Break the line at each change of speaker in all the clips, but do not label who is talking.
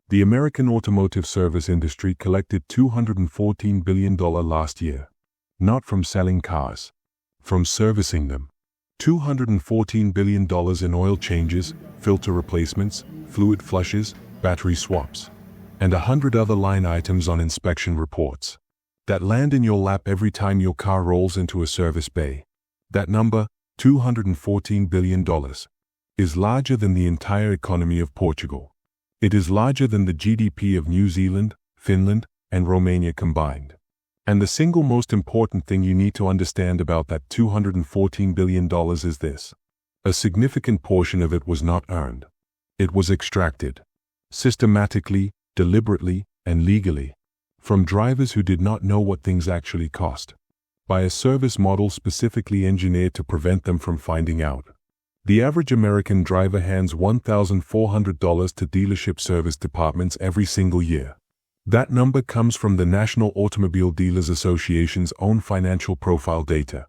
The American automotive service industry collected $214 billion last year. Not from selling cars, from servicing them. $214 billion in oil changes, filter replacements, fluid flushes, battery swaps, and 100 other line items on inspection reports that land in your lap every time your car rolls into a service bay. That number, $214 billion, is larger than the entire economy of Portugal. It is larger than the GDP of New Zealand, Finland, and Romania combined. And the single most important thing you need to understand about that $214 billion is this: a significant portion of it was not earned. It was extracted, systematically, deliberately, and legally, from drivers who did not know what things actually cost, by a service model specifically engineered to prevent them from finding out. The average American driver hands $1,400 to dealership service departments every single year. That number comes from the National Automobile Dealers Association's own financial profile data.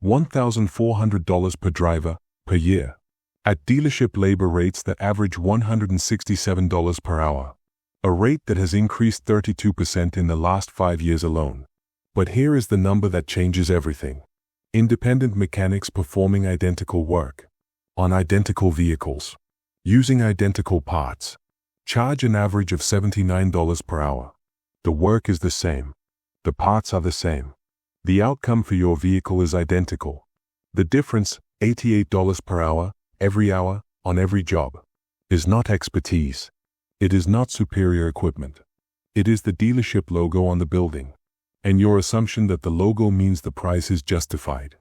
$1,400 per driver, per year, at dealership labor rates that average $167 per hour, a rate that has increased 32% in the last 5 years alone. But here is the number that changes everything. Independent mechanics performing identical work, on identical vehicles, using identical parts, charge an average of $79 per hour. The work is the same. The parts are the same. The outcome for your vehicle is identical. The difference, $88 per hour, every hour, on every job, is not expertise. It is not superior equipment. It is the dealership logo on the building, and your assumption that the logo means the price is justified.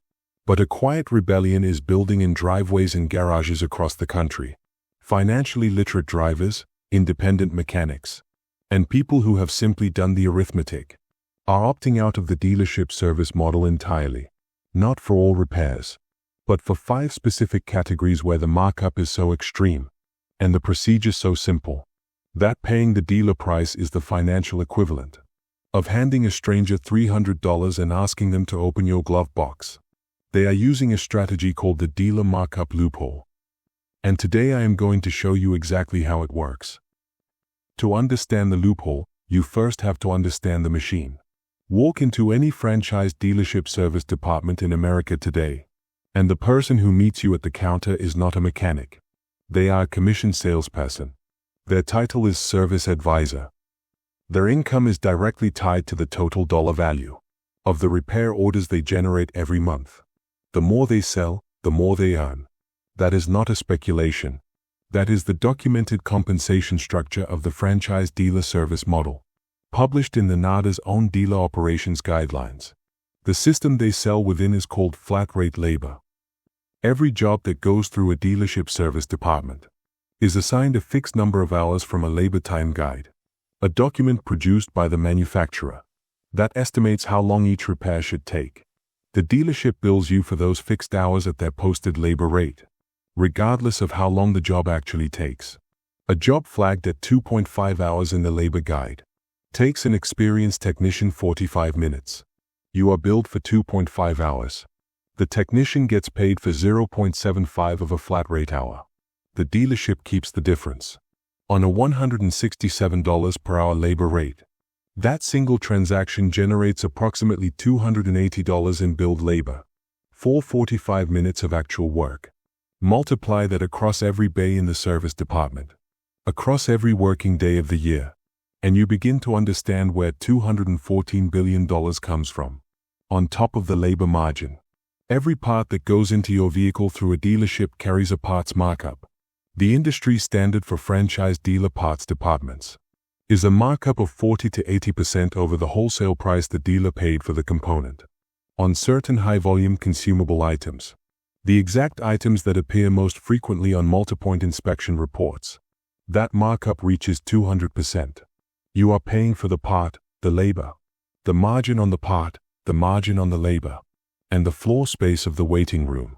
But a quiet rebellion is building in driveways and garages across the country. Financially literate drivers, independent mechanics, and people who have simply done the arithmetic are opting out of the dealership service model entirely. Not for all repairs, but for 5 specific categories where the markup is so extreme and the procedure so simple that paying the dealer price is the financial equivalent of handing a stranger $300 and asking them to open your glove box. They are using a strategy called the dealer markup loophole. And today I am going to show you exactly how it works. To understand the loophole, you first have to understand the machine. Walk into any franchise dealership service department in America today, and the person who meets you at the counter is not a mechanic. They are a commissioned salesperson. Their title is service advisor. Their income is directly tied to the total dollar value of the repair orders they generate every month. The more they sell, the more they earn. That is not a speculation. That is the documented compensation structure of the franchise dealer service model, published in the NADA's own dealer operations guidelines. The system they sell within is called flat rate labor. Every job that goes through a dealership service department is assigned a fixed number of hours from a labor time guide, a document produced by the manufacturer that estimates how long each repair should take. The dealership bills you for those fixed hours at their posted labor rate, regardless of how long the job actually takes. A job flagged at 2.5 hours in the labor guide takes an experienced technician 45 minutes. You are billed for 2.5 hours. The technician gets paid for 0.75 of a flat rate hour. The dealership keeps the difference. On a $167 per hour labor rate, that single transaction generates approximately $280 in billed labor, 45 minutes of actual work. Multiply that across every bay in the service department, across every working day of the year, and you begin to understand where $214 billion comes from. On top of the labor margin, every part that goes into your vehicle through a dealership carries a parts markup. The industry standard for franchise dealer parts departments is a markup of 40 to 80% over the wholesale price the dealer paid for the component. On certain high-volume consumable items, the exact items that appear most frequently on multi-point inspection reports, that markup reaches 200%. You are paying for the part, the labor, the margin on the part, the margin on the labor, and the floor space of the waiting room,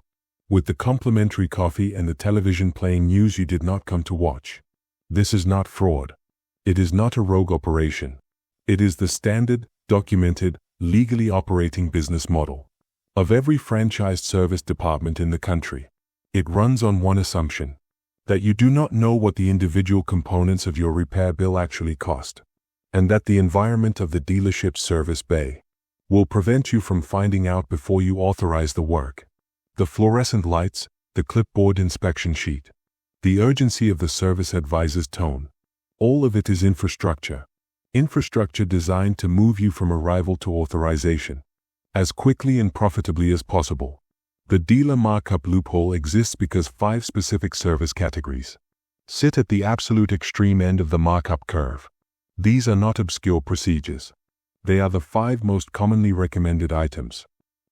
with the complimentary coffee and the television playing news you did not come to watch. This is not fraud. It is not a rogue operation. It is the standard, documented, legally operating business model of every franchised service department in the country. It runs on one assumption: that you do not know what the individual components of your repair bill actually cost, and that the environment of the dealership's service bay will prevent you from finding out before you authorize the work. The fluorescent lights, the clipboard inspection sheet, the urgency of the service advisor's tone, all of it is infrastructure. Infrastructure designed to move you from arrival to authorization as quickly and profitably as possible. The dealer markup loophole exists because 5 specific service categories sit at the absolute extreme end of the markup curve. These are not obscure procedures. They are the 5 most commonly recommended items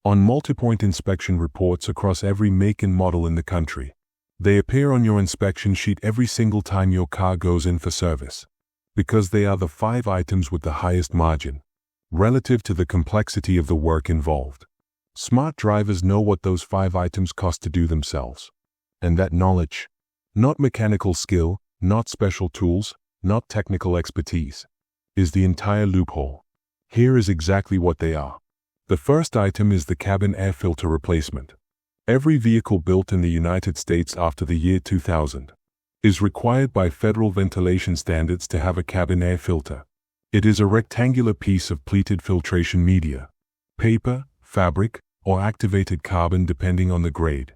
on multi-point inspection reports across every make and model in the country. They appear on your inspection sheet every single time your car goes in for service, because they are the 5 items with the highest margin relative to the complexity of the work involved. Smart drivers know what those 5 items cost to do themselves. And that knowledge, not mechanical skill, not special tools, not technical expertise, is the entire loophole. Here is exactly what they are. The first item is the cabin air filter replacement. Every vehicle built in the United States after the year 2000 is required by federal ventilation standards to have a cabin air filter. It is a rectangular piece of pleated filtration media, paper, fabric, or activated carbon depending on the grade,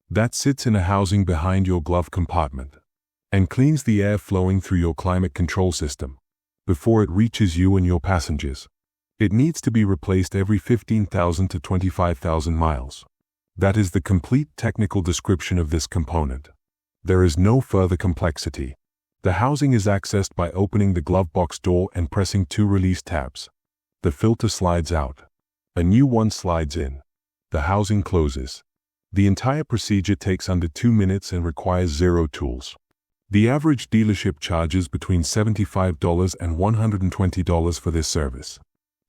that sits in a housing behind your glove compartment and cleans the air flowing through your climate control system before it reaches you and your passengers. It needs to be replaced every 15,000 to 25,000 miles. That is the complete technical description of this component. There is no further complexity. The housing is accessed by opening the glove box door and pressing 2 release tabs. The filter slides out. A new one slides in. The housing closes. The entire procedure takes under 2 minutes and requires 0 tools. The average dealership charges between $75 and $120 for this service.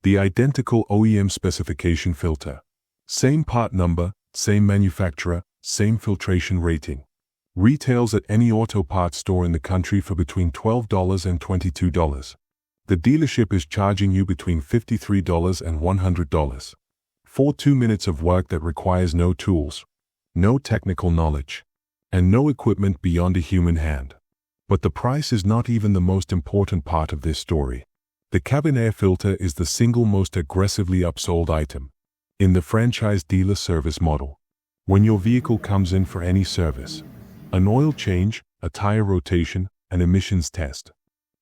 The identical OEM specification filter. Same part number, same manufacturer, same filtration rating. Retails at any auto parts store in the country for between $12 and $22. The dealership is charging you between $53 and $100 for 2 minutes of work that requires no tools, no technical knowledge, and no equipment beyond a human hand. But the price is not even the most important part of this story. The cabin air filter is the single most aggressively upsold item in the franchise dealer service model. When your vehicle comes in for any service, an oil change, a tire rotation, an emissions test,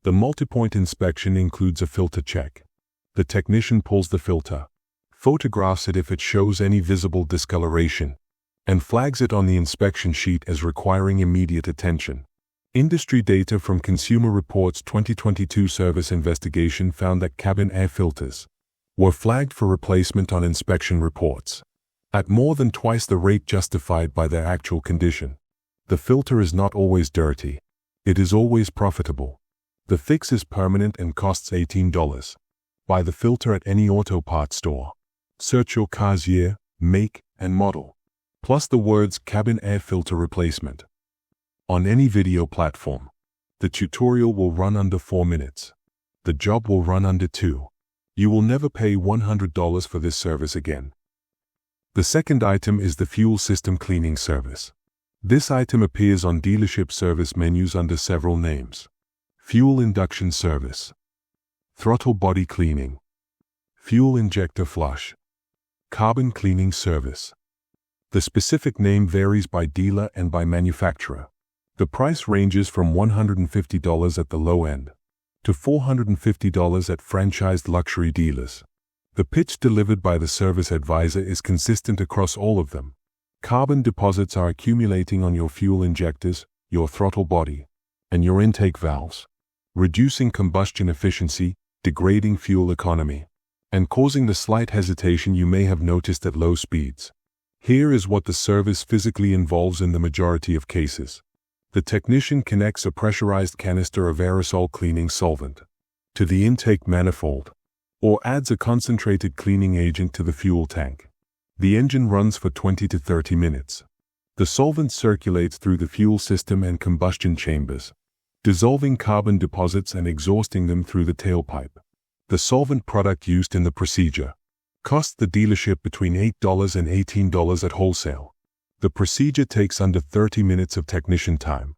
the multi-point inspection includes a filter check. The technician pulls the filter, photographs it if it shows any visible discoloration, and flags it on the inspection sheet as requiring immediate attention. Industry data from Consumer Reports 2022 service investigation found that cabin air filters were flagged for replacement on inspection reports at more than twice the rate justified by their actual condition. The filter is not always dirty. It is always profitable. The fix is permanent and costs $18. Buy the filter at any auto parts store. Search your car's year, make, and model, plus the words cabin air filter replacement on any video platform. The tutorial will run under 4 minutes. The job will run under 2. You will never pay $100 for this service again. The second item is the fuel system cleaning service. This item appears on dealership service menus under several names. Fuel induction service, throttle body cleaning, fuel injector flush, carbon cleaning service. The specific name varies by dealer and by manufacturer. The price ranges from $150 at the low end to $450 at franchised luxury dealers. The pitch delivered by the service advisor is consistent across all of them. Carbon deposits are accumulating on your fuel injectors, your throttle body, and your intake valves, reducing combustion efficiency, degrading fuel economy, and causing the slight hesitation you may have noticed at low speeds. Here is what the service physically involves in the majority of cases. The technician connects a pressurized canister of aerosol cleaning solvent to the intake manifold, or adds a concentrated cleaning agent to the fuel tank. The engine runs for 20 to 30 minutes. The solvent circulates through the fuel system and combustion chambers, dissolving carbon deposits and exhausting them through the tailpipe. The solvent product used in the procedure costs the dealership between $8 and $18 at wholesale. The procedure takes under 30 minutes of technician time.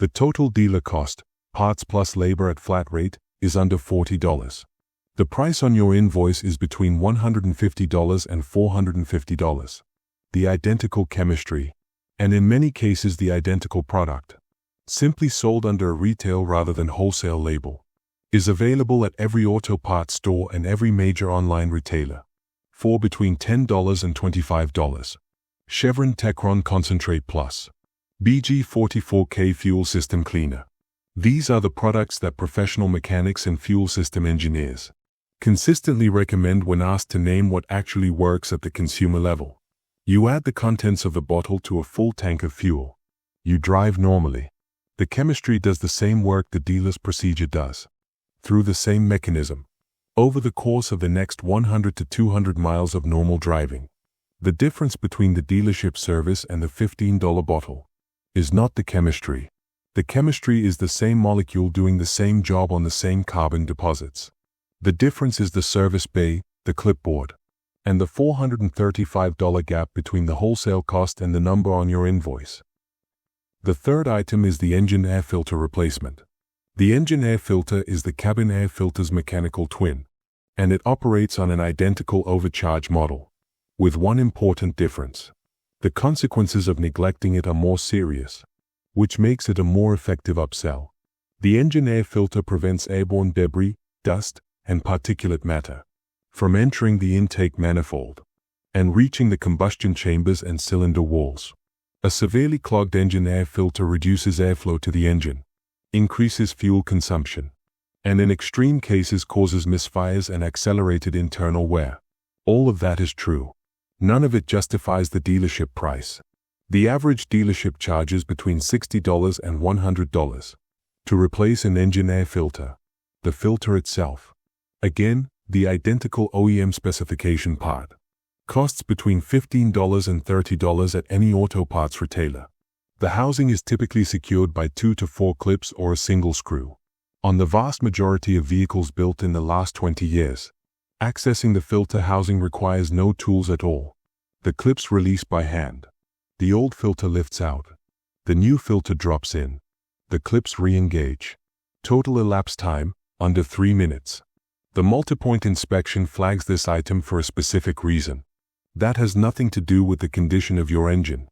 The total dealer cost, parts plus labor at flat rate, is under $40. The price on your invoice is between $150 and $450. The identical chemistry, and in many cases the identical product, simply sold under a retail rather than wholesale label, is available at every auto parts store and every major online retailer for between $10 and $25. Chevron Techron Concentrate Plus, BG44K Fuel System Cleaner. These are the products that professional mechanics and fuel system engineers consistently recommend when asked to name what actually works at the consumer level. You add the contents of the bottle to a full tank of fuel. You drive normally. The chemistry does the same work the dealer's procedure does, through the same mechanism, over the course of the next 100 to 200 miles of normal driving. The difference between the dealership service and the $15 bottle is not the chemistry. The chemistry is the same molecule doing the same job on the same carbon deposits. The difference is the service bay, the clipboard, and the $435 gap between the wholesale cost and the number on your invoice. The third item is the engine air filter replacement. The engine air filter is the cabin air filter's mechanical twin, and it operates on an identical overcharge model, with one important difference. The consequences of neglecting it are more serious, which makes it a more effective upsell. The engine air filter prevents airborne debris, dust, and particulate matter from entering the intake manifold and reaching the combustion chambers and cylinder walls. A severely clogged engine air filter reduces airflow to the engine, increases fuel consumption, and in extreme cases causes misfires and accelerated internal wear. All of that is true. None of it justifies the dealership price. The average dealership charges between $60 and $100 to replace an engine air filter. The filter itself, again, the identical OEM specification part, costs between $15 and $30 at any auto parts retailer. The housing is typically secured by 2 to 4 clips or a single screw. On the vast majority of vehicles built in the last 20 years, accessing the filter housing requires no tools at all. The clips release by hand. The old filter lifts out. The new filter drops in. The clips re-engage. Total elapsed time, under 3 minutes. The multi-point inspection flags this item for a specific reason. That has nothing to do with the condition of your engine.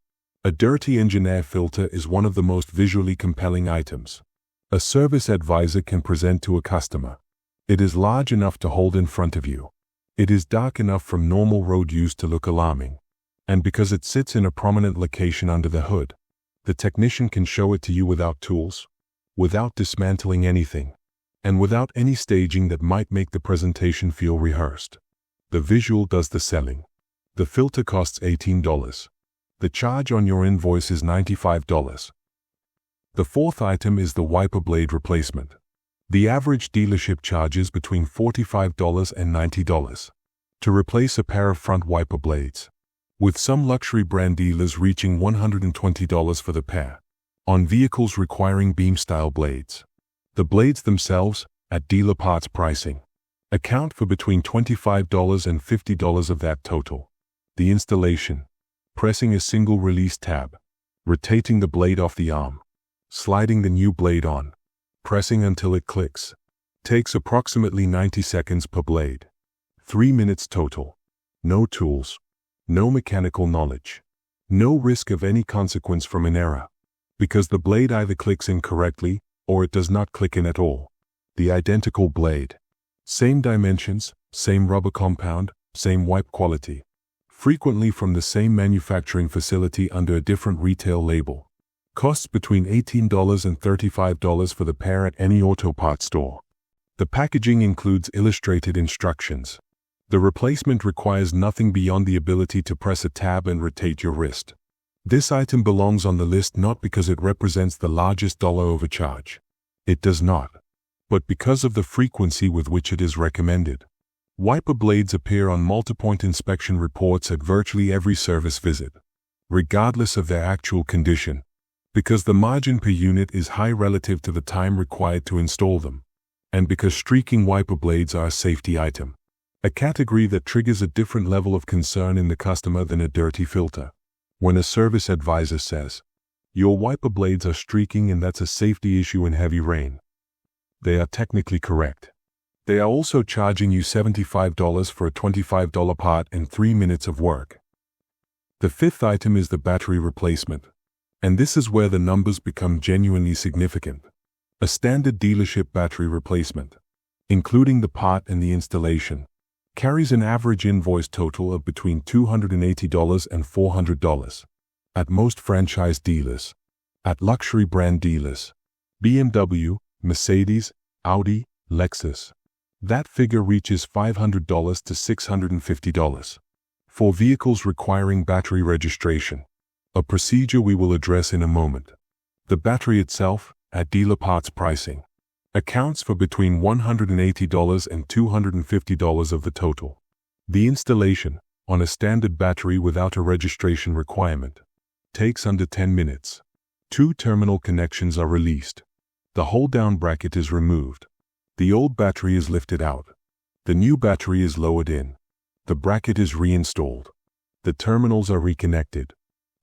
A dirty engine air filter is one of the most visually compelling items a service advisor can present to a customer. It is large enough to hold in front of you. It is dark enough from normal road use to look alarming. And because it sits in a prominent location under the hood, the technician can show it to you without tools, without dismantling anything, and without any staging that might make the presentation feel rehearsed. The visual does the selling. The filter costs $18. The charge on your invoice is $95. The fourth item is the wiper blade replacement. The average dealership charges between $45 and $90 to replace a pair of front wiper blades, with some luxury brand dealers reaching $120 for the pair, on vehicles requiring beam-style blades. The blades themselves, at dealer parts pricing, account for between $25 and $50 of that total. The installation, pressing a single release tab, rotating the blade off the arm, sliding the new blade on, pressing until it clicks, takes approximately 90 seconds per blade. 3 minutes total. No tools, no mechanical knowledge, no risk of any consequence from an error, because the blade either clicks incorrectly or it does not click in at all. The identical blade. Same dimensions, same rubber compound, same wipe quality. Frequently from the same manufacturing facility under a different retail label. Costs between $18 and $35 for the pair at any auto parts store. The packaging includes illustrated instructions. The replacement requires nothing beyond the ability to press a tab and rotate your wrist. This item belongs on the list not because it represents the largest dollar overcharge. It does not. But because of the frequency with which it is recommended. Wiper blades appear on multi-point inspection reports at virtually every service visit, regardless of their actual condition, because the margin per unit is high relative to the time required to install them, and because streaking wiper blades are a safety item, a category that triggers a different level of concern in the customer than a dirty filter. When a service advisor says, Your wiper blades are streaking and that's a safety issue in heavy rain. They are technically correct. They are also charging you $75 for a $25 part and 3 minutes of work. The fifth item is the battery replacement. And this is where the numbers become genuinely significant. A standard dealership battery replacement, including the part and the installation, carries an average invoice total of between $280 and $400. At most franchise dealers. At luxury brand dealers, BMW, Mercedes, Audi, Lexus, that figure reaches $500 to $650. For vehicles requiring battery registration, a procedure we will address in a moment, the battery itself, at dealer parts pricing, accounts for between $180 and $250 of the total. The installation, on a standard battery without a registration requirement, takes under 10 minutes. 2 terminal connections are released. The hold-down bracket is removed. The old battery is lifted out. The new battery is lowered in. The bracket is reinstalled. The terminals are reconnected.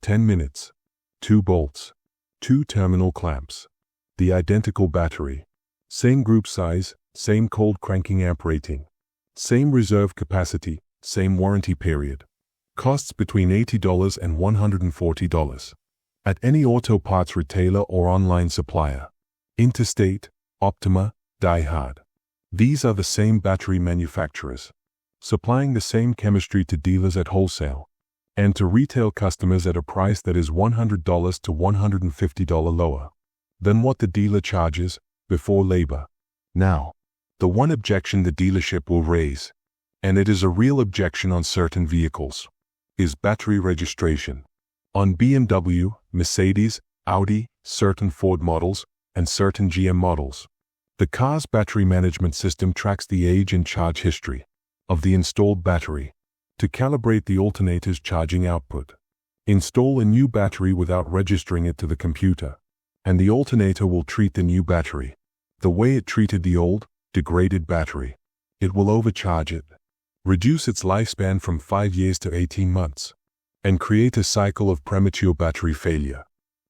10 minutes. 2 bolts. 2 terminal clamps. The identical battery. Same group size, same cold cranking amp rating. Same reserve capacity, same warranty period. Costs between $80 and $140. At any auto parts retailer or online supplier. Interstate, Optima, Die-Hard. These are the same battery manufacturers, supplying the same chemistry to dealers at wholesale and to retail customers at a price that is $100 to $150 lower than what the dealer charges before labor. Now, the one objection the dealership will raise, and it is a real objection on certain vehicles, is battery registration. On BMW, Mercedes, Audi, certain Ford models, and certain GM models, the car's battery management system tracks the age and charge history of the installed battery to calibrate the alternator's charging output. Install a new battery without registering it to the computer, and the alternator will treat the new battery the way it treated the old, degraded battery. It will overcharge it, reduce its lifespan from 5 years to 18 months, and create a cycle of premature battery failure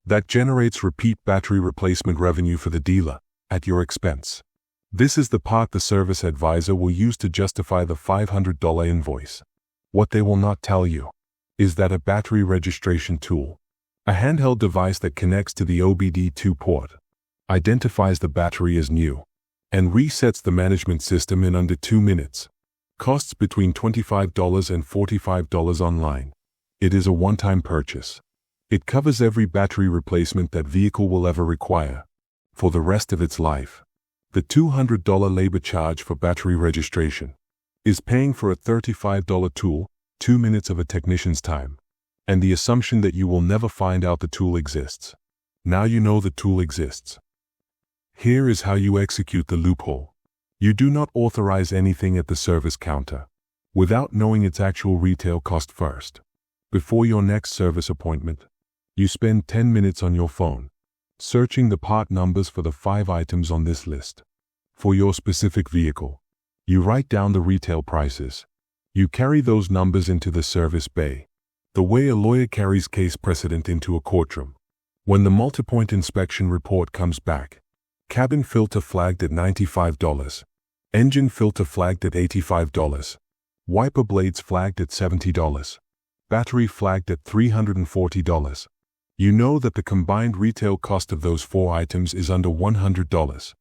that generates repeat battery replacement revenue for the dealer at your expense. This is the part the service advisor will use to justify the $500 invoice. What they will not tell you is that a battery registration tool, a handheld device that connects to the OBD2 port, identifies the battery as new and resets the management system in under 2 minutes. Costs between $25 and $45 online. It is a one-time purchase. It covers every battery replacement that vehicle will ever require for the rest of its life. The $200 labor charge for battery registration is paying for a $35 tool, 2 minutes of a technician's time, and the assumption that you will never find out the tool exists. Now you know the tool exists. Here is how you execute the loophole. You do not authorize anything at the service counter without knowing its actual retail cost first. Before your next service appointment, you spend 10 minutes on your phone, searching the part numbers for the 5 items on this list. For your specific vehicle, you write down the retail prices. You carry those numbers into the service bay, the way a lawyer carries case precedent into a courtroom. When the multi-point inspection report comes back, cabin filter flagged at $95, engine filter flagged at $85, wiper blades flagged at $70, battery flagged at $340. You know that the combined retail cost of those 4 items is under $100,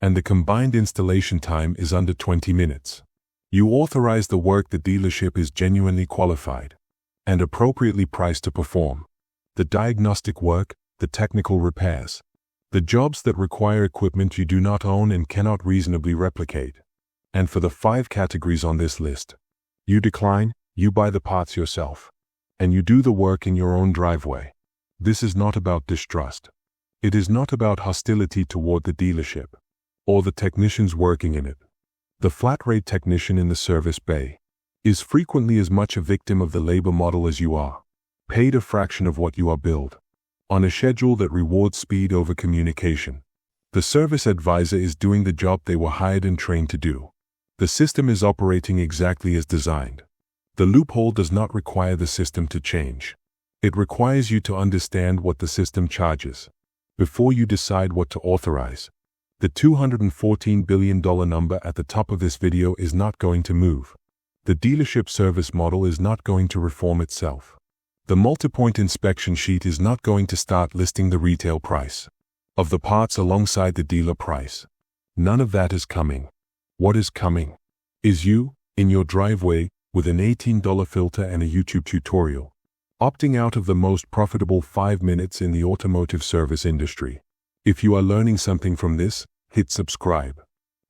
and the combined installation time is under 20 minutes. You authorize the work the dealership is genuinely qualified and appropriately priced to perform. The diagnostic work, the technical repairs, the jobs that require equipment you do not own and cannot reasonably replicate. And for the 5 categories on this list, you decline, you buy the parts yourself, and you do the work in your own driveway. This is not about distrust. It is not about hostility toward the dealership or the technicians working in it. The flat-rate technician in the service bay is frequently as much a victim of the labor model as you are, paid a fraction of what you are billed, on a schedule that rewards speed over communication. The service advisor is doing the job they were hired and trained to do. The system is operating exactly as designed. The loophole does not require the system to change. It requires you to understand what the system charges before you decide what to authorize. The $214 billion number at the top of this video is not going to move. The dealership service model is not going to reform itself. The multi-point inspection sheet is not going to start listing the retail price of the parts alongside the dealer price. None of that is coming. What is coming is you, in your driveway, with an $18 filter and a YouTube tutorial, opting out of the most profitable 5 minutes in the automotive service industry. If you are learning something from this, hit subscribe.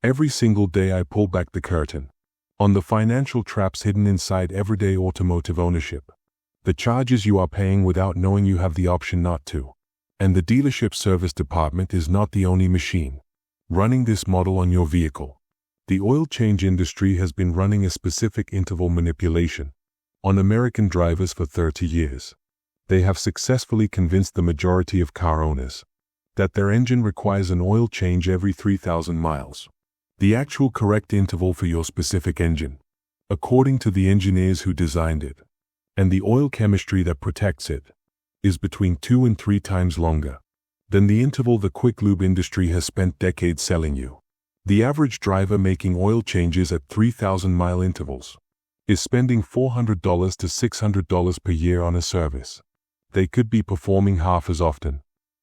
Every single day I pull back the curtain on the financial traps hidden inside everyday automotive ownership. The charges you are paying without knowing you have the option not to. And the dealership service department is not the only machine running this model on your vehicle. The oil change industry has been running a specific interval manipulation on American drivers for 30 years. They have successfully convinced the majority of car owners that their engine requires an oil change every 3,000 miles. The actual correct interval for your specific engine, according to the engineers who designed it, and the oil chemistry that protects it, is between 2 and 3 times longer than the interval the quick lube industry has spent decades selling you. The average driver making oil changes at 3,000-mile intervals is spending $400 to $600 per year on a service they could be performing half as often,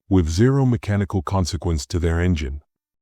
with zero mechanical consequence to their engine.